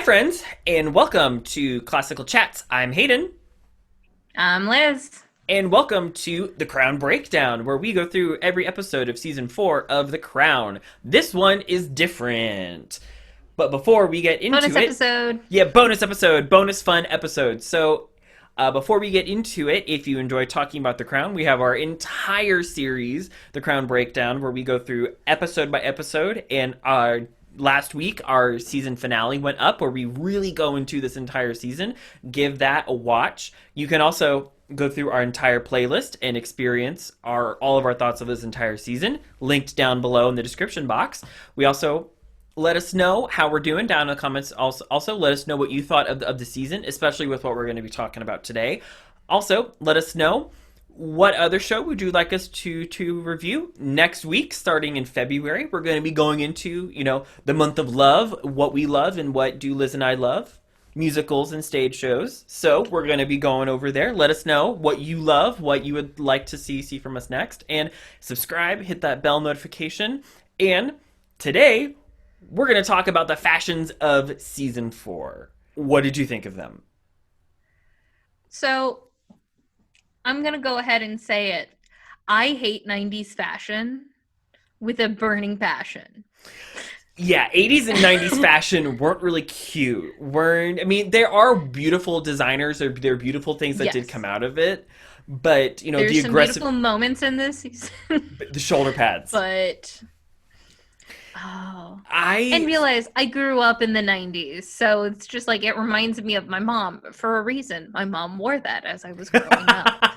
Hi, friends, and welcome to Classical Chats. I'm Hayden, I'm Liz. and welcome to The Crown Breakdown, where we go through every episode of Season 4 of The Crown. This one is different. But before we get Bonus into it, episode. yeah, bonus episode, bonus fun episode. Before we get into it, if you enjoy talking about The Crown, we have our entire series, The Crown Breakdown, where we go through episode by episode. And last week, our season finale went up, where we really go into this entire season. Give that a watch. You can also go through our entire playlist and experience all of our thoughts of this entire season, linked down below in the description box. We also let us know how we're doing down in the comments. Also let us know what you thought of the season, especially with what we're going to be talking about today. Also, let us know what other show would you like us to review next week, starting in February. We're going to be going into, the month of love, what we love and what do Liz and I love, musicals and stage shows. So we're going to be going over there. Let us know what you love, what you would like to see from us next, and subscribe, hit that bell notification. And today we're going to talk about the fashions of season 4. What did you think of them? So I'm going to go ahead and say it. I hate 90s fashion with a burning passion. Yeah, 80s and 90s fashion weren't really cute. I mean, there are beautiful designers, there are beautiful things that did come Yes. out of it, but, the There's some aggressive, beautiful moments in this season, the shoulder pads. but oh. And I realize I grew up in the 90s, so it's just like it reminds me of my mom for a reason. My mom wore that as I was growing up.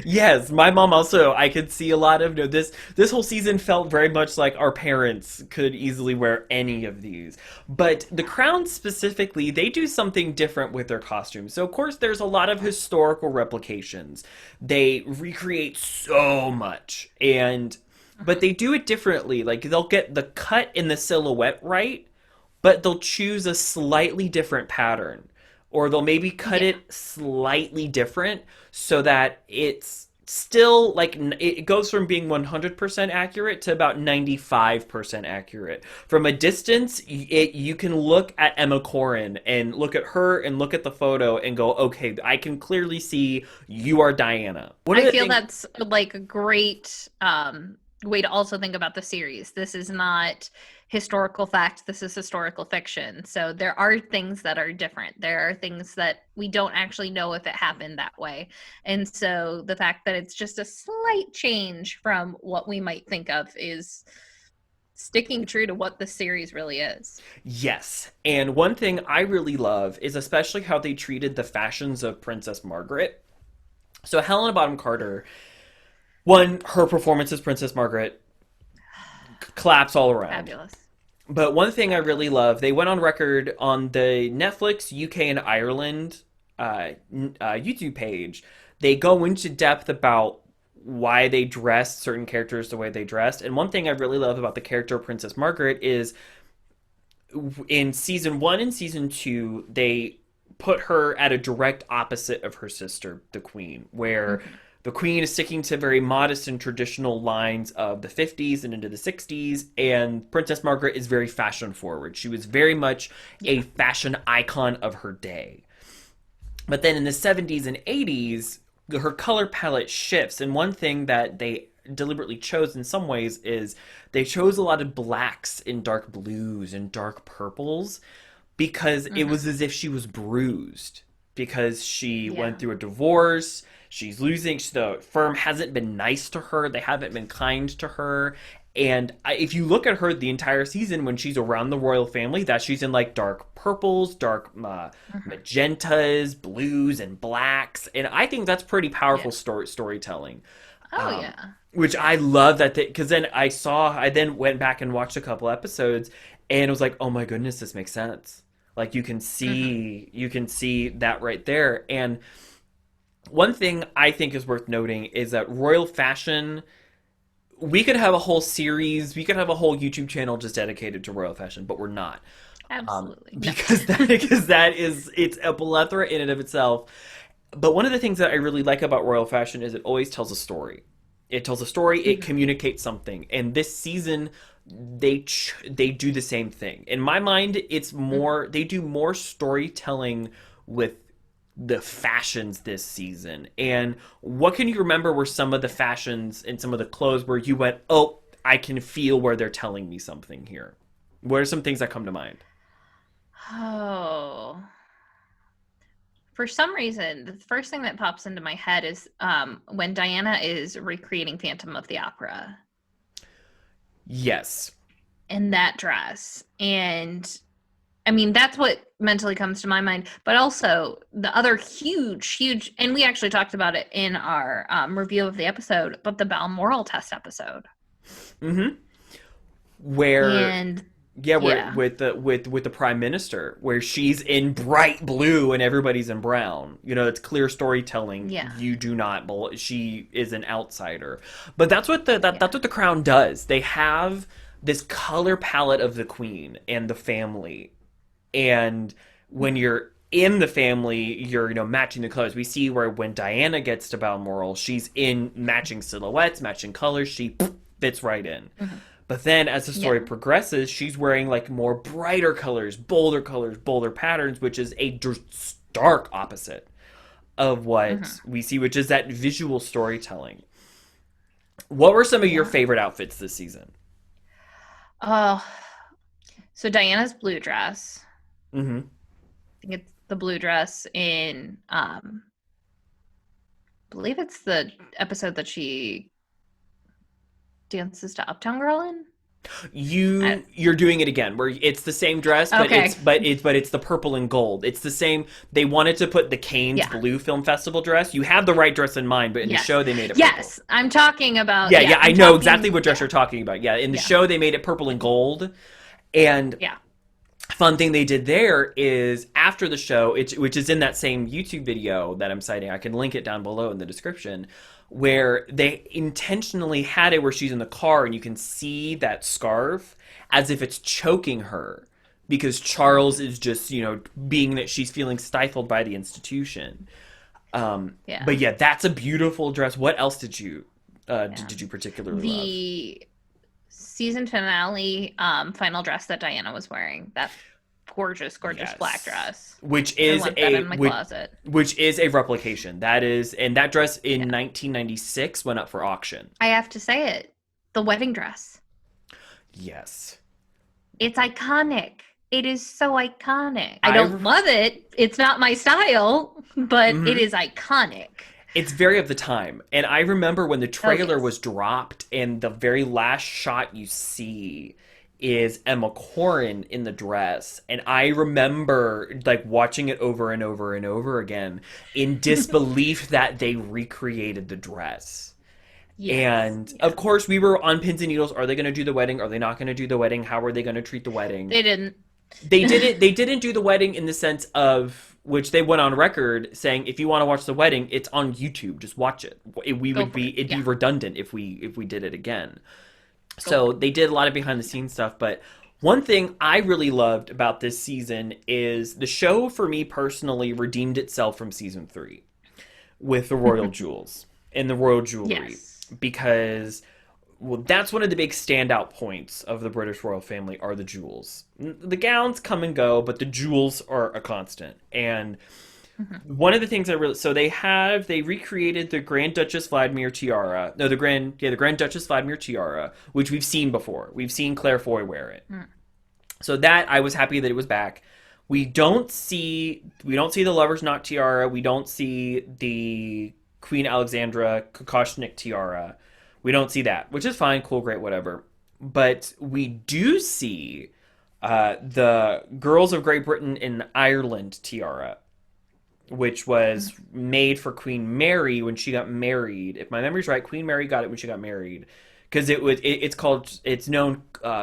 Yes, my mom also. I could see a lot of this whole season felt very much like our parents could easily wear any of these. But the Crown specifically, they do something different with their costumes. So of course there's a lot of historical replications. They recreate so much, and but they do it differently. Like they'll get the cut and the silhouette right, but they'll choose a slightly different pattern, or they'll maybe cut Yeah. it slightly different so that it's still like it goes from being 100% accurate to about 95% accurate. From a distance, you can look at Emma Corrin and look at her and look at the photo and go, okay, I can clearly see you are Diana. One of I the feel things, that's like a great way to also think about the series. This is not historical fact, this is historical fiction. So there are things that are different. There are things that we don't actually know if it happened that way. And so the fact that it's just a slight change from what we might think of is sticking true to what the series really is. yes. And one thing I really love is especially how they treated the fashions of Princess Margaret. So Helena Bonham Carter, one, her performance as Princess Margaret, claps all around. Fabulous. But one thing I really Fabulous. love, they went on record on the Netflix UK and Ireland YouTube page. They go into depth about why they dressed certain characters the way they dressed. And one thing I really love about the character of Princess Margaret is in season 1 and season 2, they put her at a direct opposite of her sister, the Queen, where Mhm. the Queen is sticking to very modest and traditional lines of the 50s and into the 60s, and Princess Margaret is very fashion forward. She was very much a Yeah. fashion icon of her day. But then in the 70s and 80s, her color palette shifts, and one thing that they deliberately chose in some ways is they chose a lot of blacks and dark blues and dark purples because it Hmm. was as if she was bruised because she went Yeah. through a divorce. She's losing. The firm hasn't been nice to her. They haven't been kind to her. And if you look at her the entire season when she's around the royal family, that she's in like dark purples, dark Hmm. magentas, blues, and blacks. And I think that's pretty Yeah. powerful storytelling. Oh Um, yeah. which I love that because then I then went back and watched a couple episodes and it was like, oh my goodness, this makes sense. Like Hmm. you can see that right there. And one thing I think is worth noting is that royal fashion, we could have a whole series, we could have a whole YouTube channel just dedicated to royal fashion, but we're not. Absolutely. No. Because that is it's a plethora in and of itself. But one of the things that I really like about royal fashion is it always tells a story. It tells a story, it Hmm. communicates something. And this season, they do the same thing. In my mind, it's more they do more storytelling with the fashions this season. And what can you remember were some of the fashions and some of the clothes where you went, "Oh, I can feel where they're telling me something here." What are some things that come to mind? Oh, for some reason, the first thing that pops into my head is when Diana is recreating Phantom of the Opera Yes. in that dress. And I mean, that's what mentally comes to my mind. But also, the other huge, and we actually talked about it in our review of the episode, but the Balmoral test episode. Mm-hmm. Where And Yeah, where yeah, with the prime minister, where she's in bright blue and everybody's in brown. You know, it's clear storytelling. yeah, You do not. She is an outsider, but that's yeah. what the Crown does. They have this color palette of the Queen and the family, and when you're in the family, you're matching the colors. We see where when Diana gets to Balmoral, she's in matching silhouettes, matching colors. She fits right in. Mhm. But then as the story Yeah. progresses, she's wearing like more brighter colors, bolder patterns, which is a stark opposite of what Mhm. we see, which is that visual storytelling. What were some of your Yeah. favorite outfits this season? Oh, so Diana's blue dress. Mm-hmm. I think it's the blue dress in I believe it's the episode that she dances to Uptown Girl in. I, You're doing it again, where it's the same dress, but okay. it's the purple and gold. It's the same. They wanted to put the Cannes Yeah. Blue Film Festival dress. You have the right dress in mind, but in the Yes. show they made it purple. Yes. I'm talking about Yeah, yeah, I I'm know exactly talking what dress yeah. you're talking about. Yeah, in the Yeah. show they made it purple and gold. And Yeah. fun thing they did there is after the show, which is in that same YouTube video that I'm citing, I can link it down below in the description, where they intentionally had it where she's in the car and you can see that scarf as if it's choking her because Charles is just, being that she's feeling stifled by the institution. Yeah. But yeah, that's a beautiful dress. What else did you Yeah. did you particularly love? The season finale final dress that Diana was wearing. That gorgeous black Yes. dress. I want that in my closet. Which is a replication. And that dress in Yeah. 1996 went up for auction. I have to say it. The wedding dress. Yes. It's iconic. It is so iconic. I I don't love it. It's not my style, but it mhm. is iconic. It's very of the time. And I remember when the Oh, trailer yes. was dropped and the very last shot you see is Emma Corrin in the dress. And I remember like watching it over and over and over again in disbelief that they recreated the dress. Yes. And Yeah. of course, we were on pins and needles. Are they going to do the wedding? Are they not going to do the wedding? How are they going to treat the wedding? They didn't. They did it. They didn't do the wedding in the sense of which they went on record saying, if you want to watch the wedding, it's on YouTube. Just watch it. Go for it. It'd be Yeah. redundant if we did it again. Go for So it. they did a lot of behind the scenes stuff. But one thing I really loved about this season is the show for me personally redeemed itself from season 3 with the royal jewels and the royal jewelry Yes. because that's one of the big standout points of the British royal family are the jewels. The gowns come and go, but the jewels are a constant. And Mhm. one of the things I really they recreated the Grand Duchess Vladimir tiara. No, the Grand Duchess Vladimir tiara, which we've seen before. We've seen Claire Foy wear it. Mm. So that I was happy that it was back. We don't see the Lover's Knot tiara. We don't see the Queen Alexandra Kokoshnik tiara. We don't see that, which is fine, cool, great, whatever. But we do see the Girls of Great Britain and Ireland tiara, which was made for Queen Mary when she got married. If my memory's right, Queen Mary got it when she got married because it's known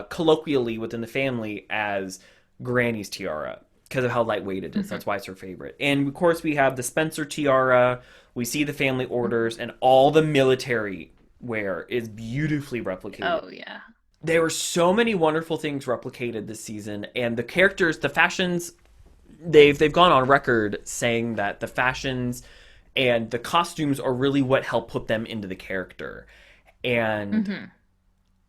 colloquially within the family as Granny's tiara because of how lightweight it is. Mhm. That's why it's her favorite. And of course, we have the Spencer tiara. We see the family orders and all the military wear is beautifully replicated. Oh yeah. There were so many wonderful things replicated this season, and the characters, the fashions, they've gone on record saying that the fashions and the costumes are really what help put them into the character. And Hmm.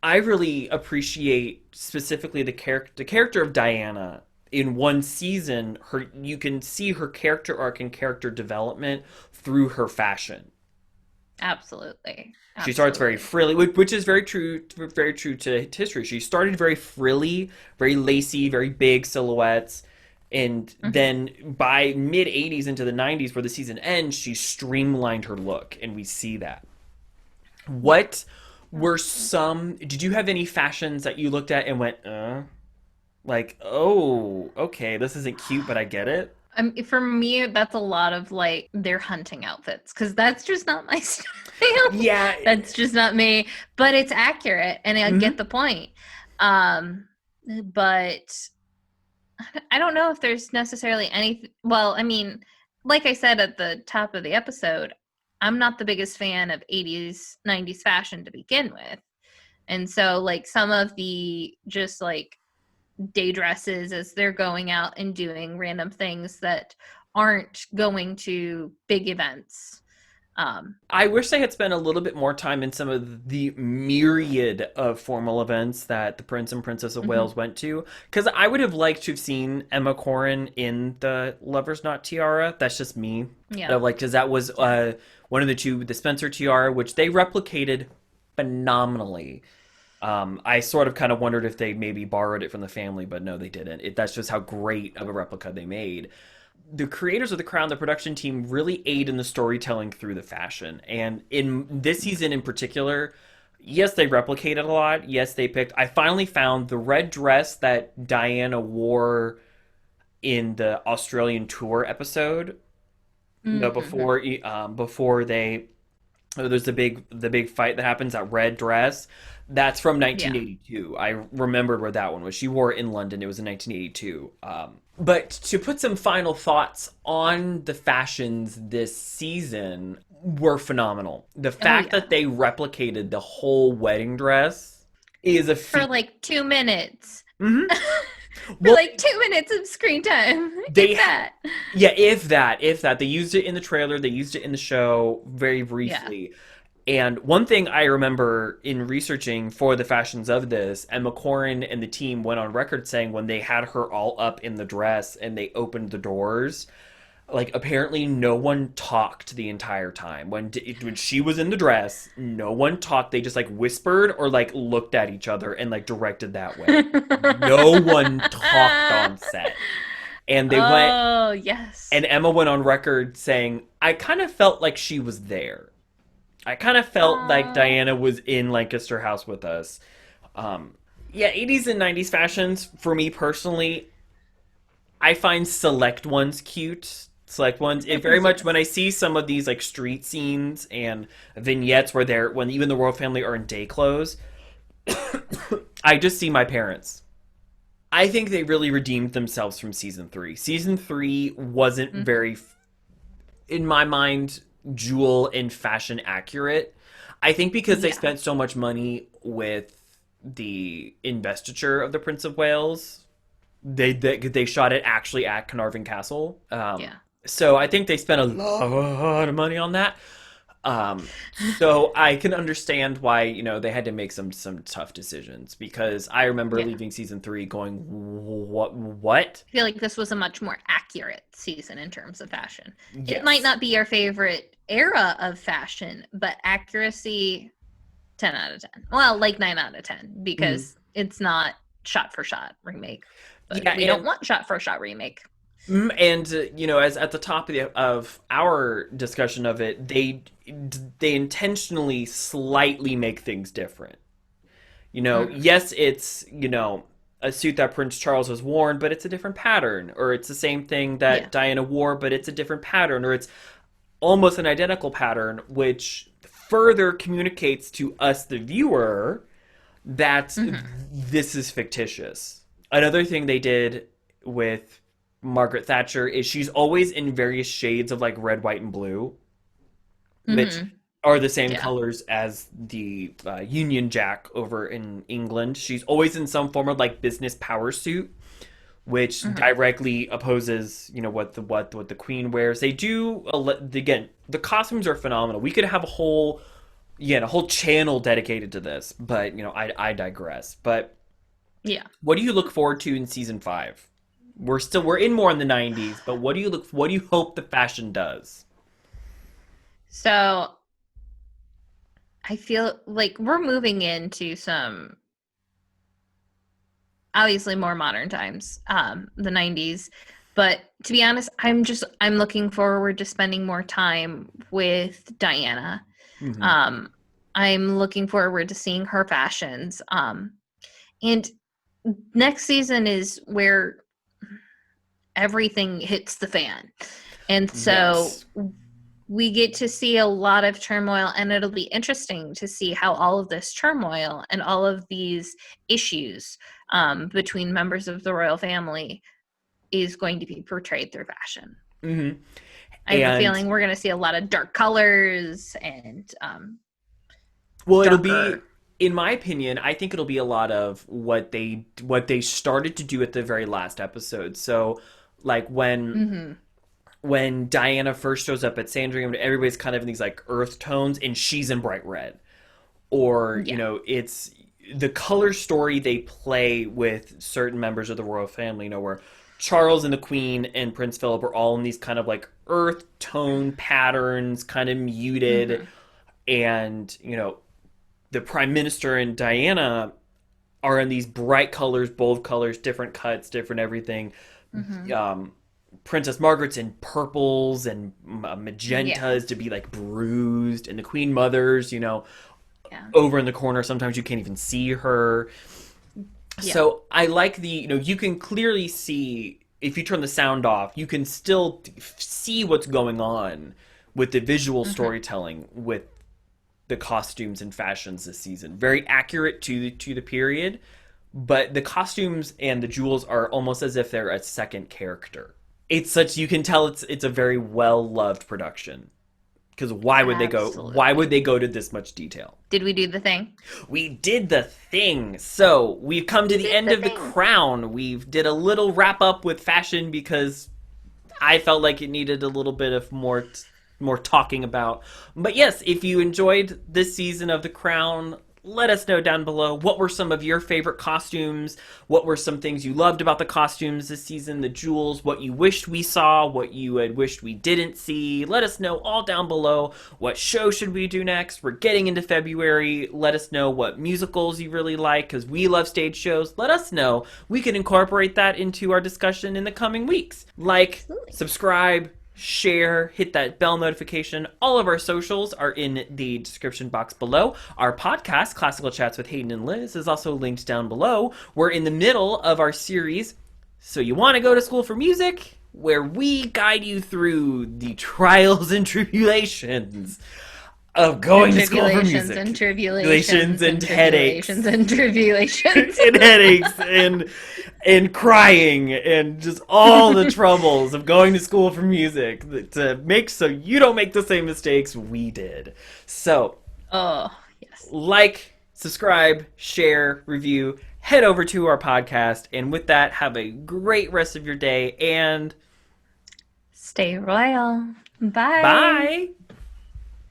I really appreciate specifically the character of Diana. In one season, her you can see her character arc and character development through her fashion. Absolutely. She starts very Absolutely. frilly, which is very true to history. She started very frilly, very lacy, very big silhouettes, and Hmm. then by mid '80s into the '90s, where the season ends, she streamlined her look, and we see that. Yeah. What were some? Did you have any fashions that you looked at and went, like, oh, okay, this isn't cute, but I get it. For me, that's a lot of like their hunting outfits because that's just not my style. Yeah. That's just not me. But it's accurate, and I get Mhm. the point. Um, but I don't know if there's necessarily any. Well, I mean, like I said at the top of the episode, I'm not the biggest fan of 80s, 90s fashion to begin with. And so, like, some of the just like day dresses as they're going out and doing random things that aren't going to big events. Um, I wish they had spent a little bit more time in some of the myriad of formal events that the Prince and Princess of mhm. Wales went to. Because I would have liked to have seen Emma Corrin in the Lover's Knot tiara. That's just me. Yeah. Like, because that was Yeah. one of the two, the Spencer tiara, which they replicated phenomenally. I sort of kind of wondered if they maybe borrowed it from the family, but no, they didn't. That's just how great of a replica they made. The creators of The Crown, the production team, really aid in the storytelling through the fashion. And in this season in particular, yes, they replicated a lot. Yes, they picked. I finally found the red dress that Diana wore in the Australian tour episode. Mm-hmm. Before they there's the big fight that happens, that red dress. That's from Yeah. 1982. I remembered where that one was. She wore it in London. It was in 1982. But to put some final thoughts on the fashions this season were phenomenal. The Oh fact yeah. that they replicated the whole wedding dress is a For feat. like 2 minutes. Hmm. For Well, like 2 minutes of screen time, if they that. yeah, if that they used it in the trailer, they used it in the show very Yeah. briefly. And one thing I remember in researching for the fashions of this, Emma Corrin and the team went on record saying when they had her all up in the dress and they opened the doors, like apparently no one talked the entire time. When she was in the dress, no one talked. They just like whispered or like looked at each other and like directed that way. No one talked on set. And they went Oh, yes. and Emma went on record saying, "I kind of felt like she was there. I kind of felt like Oh. Diana was in Lancaster House with us." Um, yeah, '80s and '90s fashions for me personally, I find select ones cute. Select ones. It very much when Yes. I see some of these like street scenes and vignettes where they're when even the royal family are in day clothes, I just see my parents. I think they really redeemed themselves from season three. Season three wasn't Mhm. very, in my mind, jewel and fashion accurate. I think because they Yeah. spent so much money with the investiture of the Prince of Wales, they shot it actually at Carnarvon Castle. Yeah. So I think they spent a lot of money on that. So I can understand why they had to make some tough decisions because I remember Yeah. leaving season three going, what? I feel like this was a much more accurate season in terms of fashion. It might Yes. not be your favorite era of fashion, but accuracy 10 out of 10. Well, like 9 out of 10 Mhm. because it's not shot for shot remake. But Yeah, we don't want shot for shot remake. and as at the top of our discussion of it, they intentionally slightly make things different. Mhm. Yes, it's a suit that Prince Charles has worn, but it's a different pattern, or it's the same thing Yeah. that Diana wore, but it's a different pattern, or it's almost an identical pattern, which further communicates to us, the viewer, that Mhm. this is fictitious. Another thing they did with Margaret Thatcher is she's always in various shades of like red, white, and blue, which Mhm. are the same Yeah. colors as the Union Jack over in England. She's always in some form of like business power suit, which Mhm. directly opposes what the Queen wears. They do again. The costumes are phenomenal. We could have a whole a whole channel dedicated to this. But I digress. But Yeah. what do you look forward to in season 5? We're in more in the 90s, but what do you hope the fashion does? So I feel like we're moving into some obviously more modern times, the 90s. But to be honest, I'm looking forward to spending more time with Diana. Hmm. Um, I'm looking forward to seeing her fashions. And next season is where everything hits the fan. And so Yes. we get to see a lot of turmoil, and it'll be interesting to see how all of this turmoil and all of these issues between members of the royal family is going to be portrayed through fashion. Hmm. I have a And feeling we're going to see a lot of dark colors and well, it'll be, darker. in my opinion, I think it'll be a lot of what they started to do at the very last episode. So, like Mm-hmm. when Diana first shows up at Sandringham, everybody's kind of in these like earth tones, and she's in bright red. Or Yeah. it's the color story they play with certain members of the royal family. Where Charles and the Queen and Prince Philip are all in these kind of like earth tone patterns, kind of muted, Mm-hmm. and the Prime Minister and Diana are in these bright colors, bold colors, different cuts, different everything. Mm-hmm. Um, Princess Margaret's in purples and Yeah. magentas to be like bruised, and the Queen Mother's, Yeah. over in the corner. Sometimes you can't even see her. Yeah. So I like you can clearly see if you turn the sound off, you can still see what's going on with the visual Mm-hmm. storytelling with the costumes and fashions this season. Very accurate to the period, but the costumes and the jewels are almost as if they're a second character. It's such you can tell it's a very well loved production. Because why would Absolutely. they go to this much detail? Did we do the thing? We did the thing. So we've come to We the did end the of the thing. crown. We've did a little wrap up with fashion because I felt like it needed a little bit of more talking about. But yes, if you enjoyed this season of The Crown, let us know down below. What were some of your favorite costumes? What were some things you loved about the costumes this season? The jewels, what you wished we saw, what you had wished we didn't see. Let us know all down below. What show should we do next? We're getting into February. Let us know what musicals you really like because we love stage shows. Let us know. We can incorporate that into our discussion in the coming weeks. Like, Absolutely. subscribe, share, hit that bell notification. All of our socials are in the description box below. Our podcast, Classical Chats with Hayden and Liz, is also linked down below. We're in the middle of our series, So You Want to Go to School for Music, where we guide you through the trials and tribulations of And going to school for tribulations music. and Tribulations tribulations and and headaches tribulations and tribulations. and headaches and crying and just all the troubles of going to school for music to make so you don't make the same mistakes we did. So, Oh, yes. like, subscribe, share, review, head over to our podcast, and with that, have a great rest of your day and Stay royal. Bye. bye.